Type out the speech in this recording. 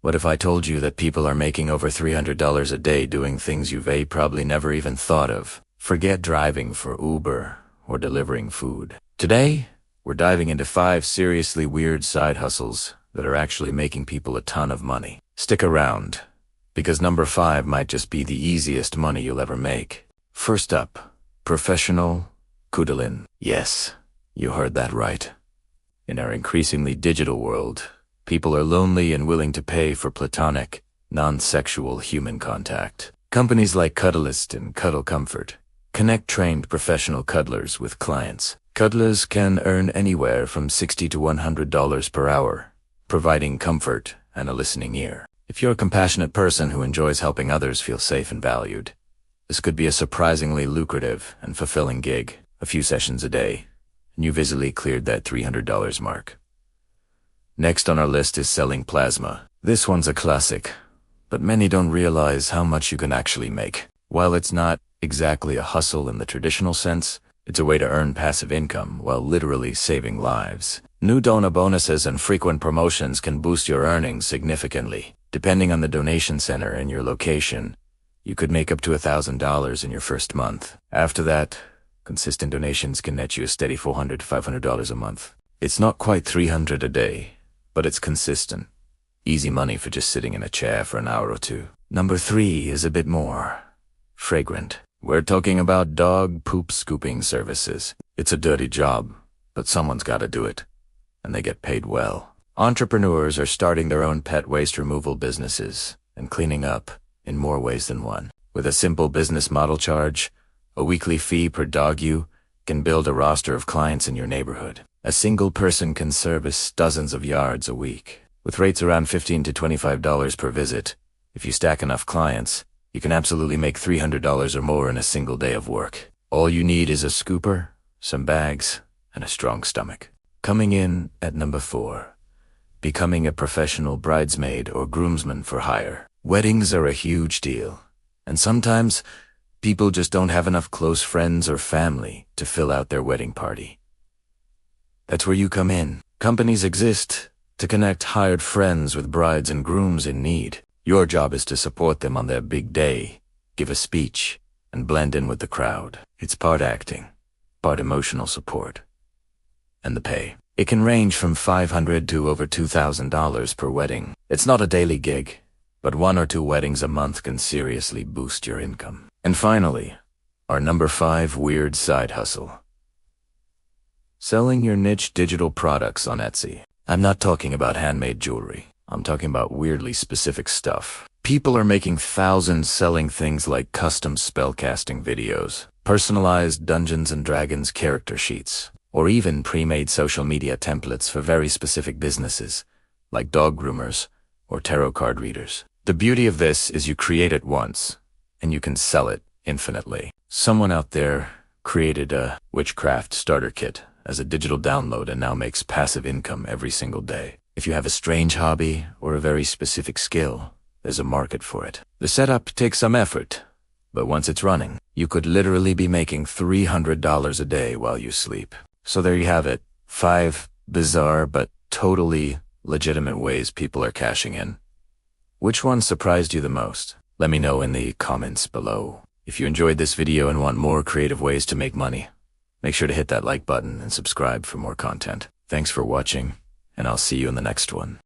What if I told you that people are making over $300 a day doing things you've probably never even thought of? Forget driving for Uber or delivering food. Today, we're diving into 5 seriously weird side hustles that are actually making people a ton of money. Stick around, because number 5 might just be the easiest money you'll ever make. First up, professional cuddling. Yes, you heard that right. In our increasingly digital world, people are lonely and willing to pay for platonic, non-sexual human contact. Companies like Cuddlist and Cuddle Comfort connect trained professional cuddlers with clients. Cuddlers can earn anywhere from $60 to $100 per hour, providing comfort and a listening ear. If you're a compassionate person who enjoys helping others feel safe and valued, this could be a surprisingly lucrative and fulfilling gig. A few sessions a day, and you've easily cleared that $300 mark. Next on our list is selling plasma. This one's a classic, but many don't realize how much you can actually make. While it's not exactly a hustle in the traditional sense, it's a way to earn passive income while literally saving lives. New donor bonuses and frequent promotions can boost your earnings significantly. Depending on the donation center and your location, you could make up to $1,000 in your first month. After that, consistent donations can net you a steady $400 to $500 a month. It's not quite $300 a day, but it's consistent. Easy money for just sitting in a chair for an hour or two. Number 3 is a bit more fragrant. We're talking about dog poop scooping services. It's a dirty job, but someone's got to do it, and they get paid well. Entrepreneurs are starting their own pet waste removal businesses and cleaning up in more ways than one. With a simple business model charge, a weekly fee per dog, you can build a roster of clients in your neighborhood. A single person can service dozens of yards a week. With rates around $15 to $25 per visit, if you stack enough clients, you can absolutely make $300 or more in a single day of work. All you need is a scooper, some bags, and a strong stomach. Coming in at number 4, becoming a professional bridesmaid or groomsman for hire. Weddings are a huge deal, and sometimes people just don't have enough close friends or family to fill out their wedding party. That's where you come in. Companies exist to connect hired friends with brides and grooms in need. Your job is to support them on their big day, give a speech, and blend in with the crowd. It's part acting, part emotional support. And the pay. It can range from $500 to over $2,000 per wedding. It's not a daily gig, but 1 or 2 weddings a month can seriously boost your income. And finally, our number 5 weird side hustle. Selling your niche digital products on Etsy. I'm not talking about handmade jewelry. I'm talking about weirdly specific stuff. People are making thousands selling things like custom spellcasting videos, personalized Dungeons & Dragons character sheets, or even pre-made social media templates for very specific businesses, like dog groomers or tarot card readers. The beauty of this is you create it once, and you can sell it infinitely. Someone out there created a witchcraft starter kit as a digital download and now makes passive income every single day. If you have a strange hobby or a very specific skill, there's a market for it. The setup takes some effort, but once it's running, you could literally be making $300 a day while you sleep. So there you have it, 5 bizarre but totally legitimate ways people are cashing in. Which one surprised you the most? Let me know in the comments below. If you enjoyed this video and want more creative ways to make money, make sure to hit that like button and subscribe for more content. Thanks for watching, and I'll see you in the next one.